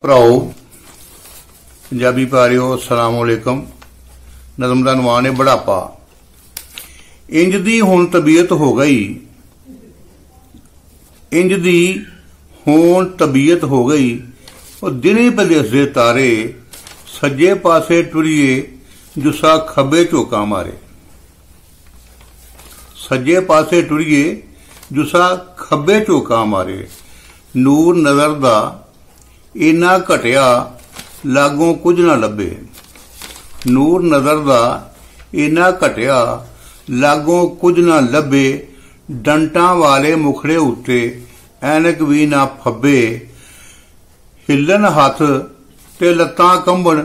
भराओ पंजाबी प्यारिओ अस्सलाम वालेकुम। नज़म दा नवान है बुढ़ापा। इंज दी हुण तबीयत हो गई, इंज दी हुण तबीयत हो गई। और दिने पे दिसदे तारे, सज्जे पासे टुरिए जुस्सा खब्बे झोंका मारे। सज्जे पासे टुरिए जुस्सा खब्बे झोंका मारे। नूर नज़र दा इन्ना घटिया लागों कुछ ना लभे। नूर नज़र दा इन्ना घटिया लागों कुछ ना लभे। डंटा वाले मुखड़े उत्ते ऐनक भी ना फब्बे। हिलन हथ ते लत्तां कंबण,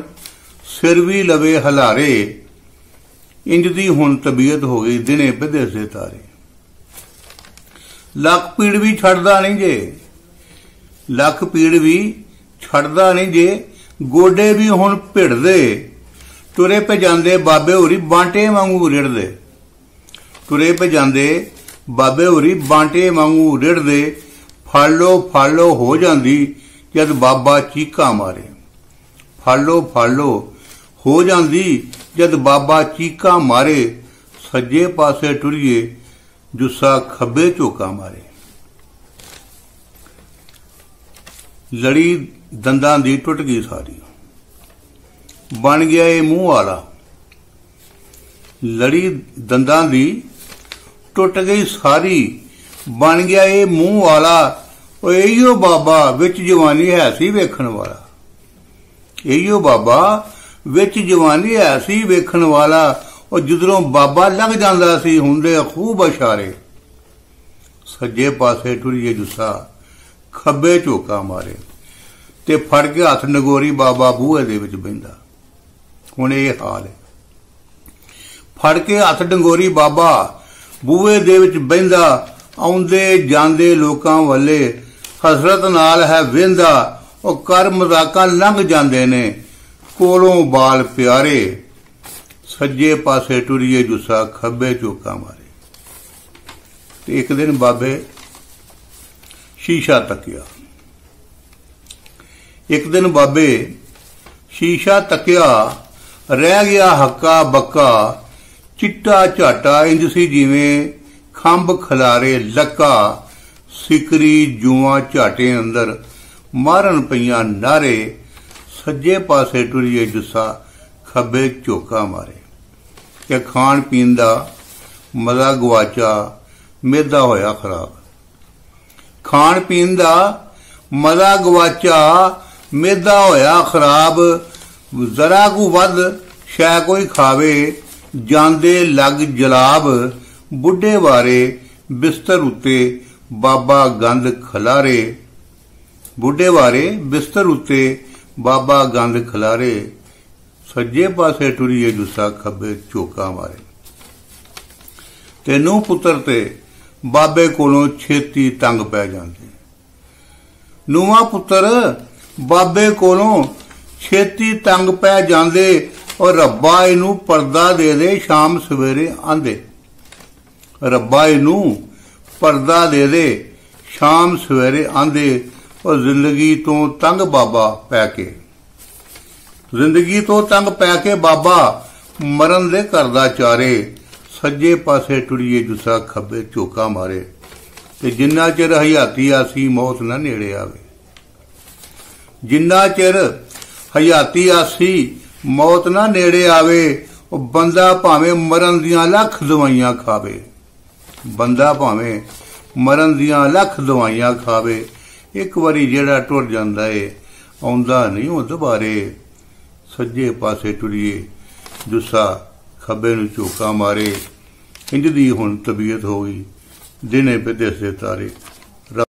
सिर भी लवे हलारे। इंज दी हुण तबीयत हो गई, दिने पे दिसदे तारे। लक पीड़ भी छड्डदा नहीं जे, लक पीड़ भी छड्डदा नहीं जे। गोडे भी हुण भिड़दे, तुरे पे जांदे बाबे होरी बांटे वांगू रिड़दे। तुरे पे जांदे बाबे होरी बांटे वांगू रिड़दे। फालो फालो हो जांदी जद बाबा चीका मारे। फालो फालो हो जांदी जद बाबा चीका मारे। सज्जे पासे टुरिए जुस्सा खब्बे झोंका मारे। लड़ी दंदां दी टुट गई सारी, बन गया ये मुंह वाला। लड़ी दंदां दी टुट गई सारी, बन गया ये मुंह वाला। और इहो बाबा विच जवानी है सी वेखण वाला। इहो बाबा विच जवानी है सी वेखण वाला। और जिधरों बाबा लंघ जांदा सी हुंदे खूब इशारे। सज्जे पासे टुरिए जुस्सा खब्बे झोंका मारे। ते फड़ के हथ नगोरी बाबा बूहे दे विच बहिंदा। हुण ये हाल है। फड़ के हथ नगोरी बाबा बूहे दे विच बहिंदा। आउंदे जांदे लोकां वल्ले हसरत नाल है वेंदा। और कर मजाकां लंघ जांदे ने कोलों बाल प्यारे। सज्जे पासे टुरिए जुस्सा खब्बे झोंका मारे। ते एक दिन बाबे शीशा तकिया। एक दिन बाबे शीशा तकिया, रह गया हक्का बक्का। चिट्टा झाटा इंज सी जिवें खंभ खलारे लक्का। सिकरी जुआं झाटे अंदर मारन पईयां नारे। सज्जे पासे टुरिए जुस्सा खब्बे झोंका मारे। कि खाण पीण दा मजा गवाचा, मेदा होया खराब। खाण पीण दा मजा गवाचा, मेदा होया खराब। जरा को वध शै कोई खावे, जांदे लग जलाब। बुढ़े वारे बिस्तर उत्ते बाबा गंद खलारे। बुढ़े वारे बिस्तर उत्ते बाबा गंद खलारे। सज्जे पासे टुरिए जुस्सा खब्बे झोंका मारे। ते नूह पुत्र ते बाबे कोलों छेती तंग पै जांदे। नूहा पुत्र बाबे कोलों छेती तंग पै जांदे। और रब्बा इनू पर्दा दे दे शाम सवेरे आंदे। रब्बा इनू पर्दा दे दे शाम सवेरे आंदे। और जिंदगी तो तंग बाबा पै के, जिंदगी तो तंग पै के बाबा मरन दे करदा चारे। सज्जे पासे टुरिए जुस्सा खब्बे झोंका मारे। ते जिन्ना चिर हयाती आसी मौत ना नेड़े आवे। जिन्ना चिर हयाती आसी मौत ना नेड़े आवे। और बंदा भावें मरन दियां लख दवाइयां खावे। बंदा भावें मरन दियां लख दवाइयां खावे। एक बारी जेड़ा टुर जांदा है आउंदा नहीं हो दुबारे। सज्जे पासे टुरिए जुस्सा खब्बे नूं झोंका मारे। इंज दी हुण तबीयत हो गई, दिने पे दिसदे तारे।